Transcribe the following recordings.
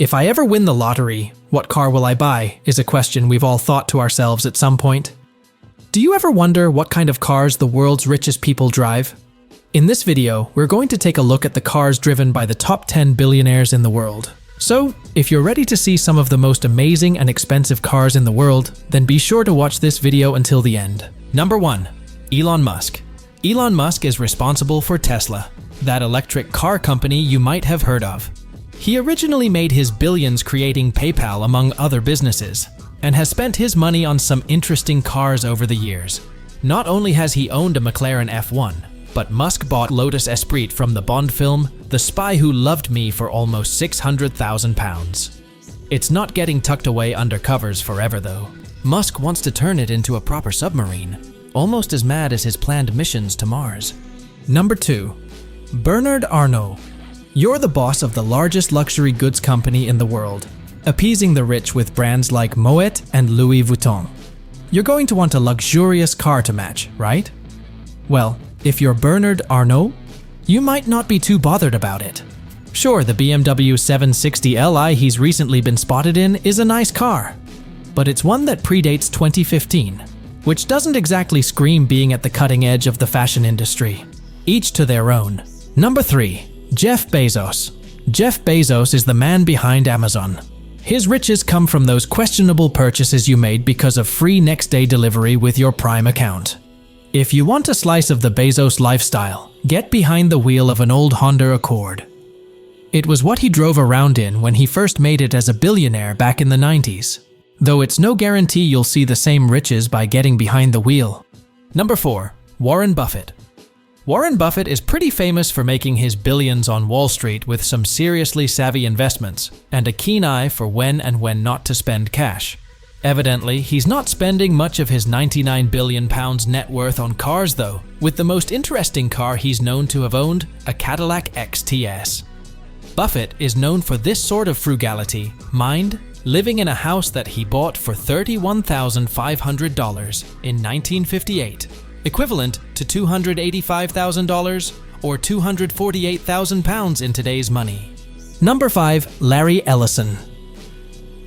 If I ever win the lottery, what car will I buy is a question we've all thought to ourselves at some point. Do you ever wonder what kind of cars the world's richest people drive? In this video, we're going to take a look at the cars driven by the top 10 billionaires in the world. So, if you're ready to see some of the most amazing and expensive cars in the world, then be sure to watch this video until the end. Number 1. Elon Musk. Elon Musk is responsible for Tesla, that electric car company you might have heard of. He originally made his billions creating PayPal among other businesses, and has spent his money on some interesting cars over the years. Not only has he owned a McLaren F1, but Musk bought Lotus Esprit from the Bond film The Spy Who Loved Me for almost £600,000. It's not getting tucked away under covers forever though. Musk wants to turn it into a proper submarine, almost as mad as his planned missions to Mars. Number 2. Bernard Arnault. You're the boss of the largest luxury goods company in the world, appeasing the rich with brands like Moet and Louis Vuitton. You're going to want a luxurious car to match, right? Well, if you're Bernard Arnault, you might not be too bothered about it. Sure, the BMW 760 Li he's recently been spotted in is a nice car, but it's one that predates 2015, which doesn't exactly scream being at the cutting edge of the fashion industry. Each to their own. Number 3. Jeff Bezos. Jeff Bezos is the man behind Amazon. His riches come from those questionable purchases you made because of free next-day delivery with your Prime account. If you want a slice of the Bezos lifestyle, get behind the wheel of an old Honda Accord. It was what he drove around in when he first made it as a billionaire back in the 90s, though it's no guarantee you'll see the same riches by getting behind the wheel. Number 4. Warren Buffett. Warren Buffett is pretty famous for making his billions on Wall Street with some seriously savvy investments and a keen eye for when and when not to spend cash. Evidently, he's not spending much of his £99 billion net worth on cars though, with the most interesting car he's known to have owned, a Cadillac XTS. Buffett is known for this sort of frugality, mind, living in a house that he bought for $31,500 in 1958. Equivalent to $285,000 or £248,000 in today's money. Number 5. Larry Ellison.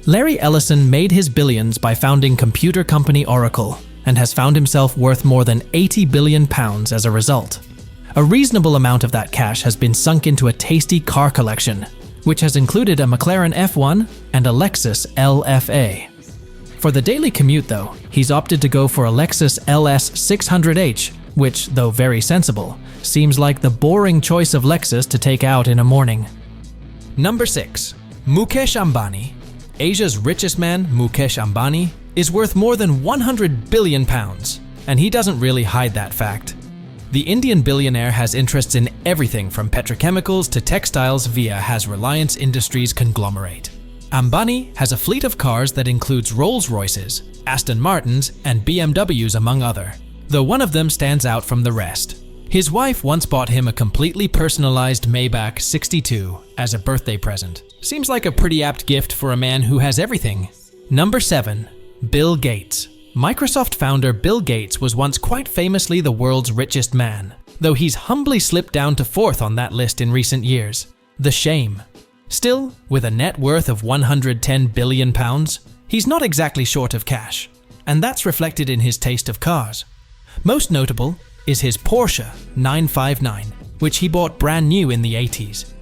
Larry Ellison made his billions by founding computer company Oracle and has found himself worth more than £80 billion as a result. A reasonable amount of that cash has been sunk into a tasty car collection, which has included a McLaren F1 and a Lexus LFA. For the daily commute though, he's opted to go for a Lexus LS 600H, which, though very sensible, seems like the boring choice of Lexus to take out in a morning. Number 6. Mukesh Ambani. Asia's richest man, Mukesh Ambani, is worth more than £100 billion, and he doesn't really hide that fact. The Indian billionaire has interests in everything from petrochemicals to textiles via his Reliance Industries conglomerate. Ambani has a fleet of cars that includes Rolls-Royces, Aston Martins, and BMWs among other, though one of them stands out from the rest. His wife once bought him a completely personalized Maybach 62 as a birthday present. Seems like a pretty apt gift for a man who has everything. Number 7. Bill Gates. Microsoft founder Bill Gates was once quite famously the world's richest man, though he's humbly slipped down to 4th on that list in recent years. The shame. Still, with a net worth of £110 billion, he's not exactly short of cash, and that's reflected in his taste of cars. Most notable is his Porsche 959, which he bought brand new in the 80s.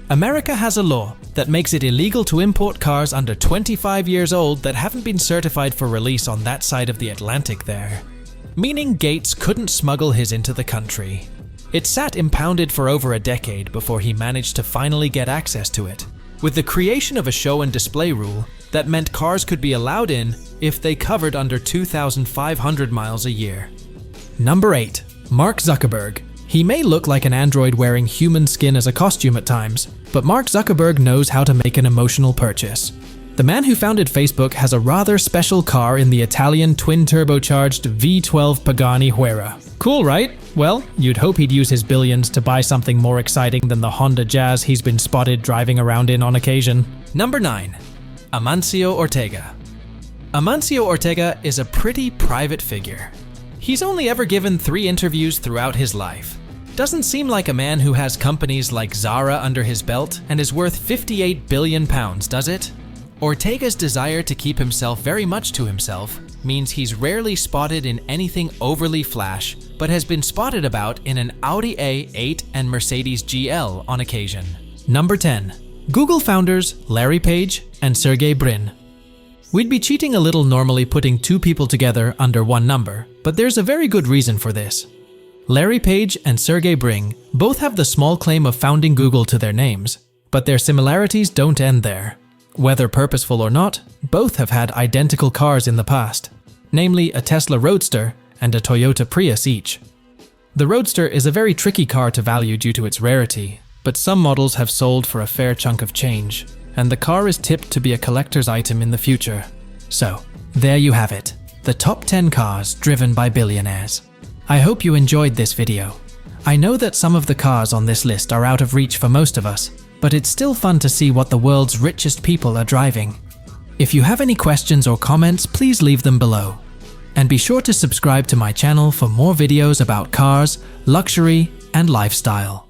America has a law that makes it illegal to import cars under 25 years old that haven't been certified for release on that side of the Atlantic there, meaning Gates couldn't smuggle his into the country. It sat impounded for over a decade before he managed to finally get access to it, with the creation of a show and display rule that meant cars could be allowed in if they covered under 2,500 miles a year. Number 8. Mark Zuckerberg. He may look like an android wearing human skin as a costume at times, but Mark Zuckerberg knows how to make an emotional purchase. The man who founded Facebook has a rather special car in the Italian twin-turbocharged V12 Pagani Huayra. Cool, right? Well, you'd hope he'd use his billions to buy something more exciting than the Honda Jazz he's been spotted driving around in on occasion. Number 9. Amancio Ortega. Amancio Ortega is a pretty private figure. He's only ever given 3 interviews throughout his life. Doesn't seem like a man who has companies like Zara under his belt and is worth £58 billion, does it? Ortega's desire to keep himself very much to himself means he's rarely spotted in anything overly flash, but has been spotted about in an Audi A8 and Mercedes GL on occasion. Number 10. Google founders Larry Page and Sergey Brin. We'd be cheating a little normally putting two people together under one number, but there's a very good reason for this. Larry Page and Sergey Brin both have the small claim of founding Google to their names, but their similarities don't end there. Whether purposeful or not, both have had identical cars in the past, namely a Tesla Roadster and a Toyota Prius each. The Roadster is a very tricky car to value due to its rarity, but some models have sold for a fair chunk of change, and the car is tipped to be a collector's item in the future. So, there you have it, the top 10 cars driven by billionaires. I hope you enjoyed this video. I know that some of the cars on this list are out of reach for most of us, but it's still fun to see what the world's richest people are driving. If you have any questions or comments, please leave them below. And be sure to subscribe to my channel for more videos about cars, luxury, and lifestyle.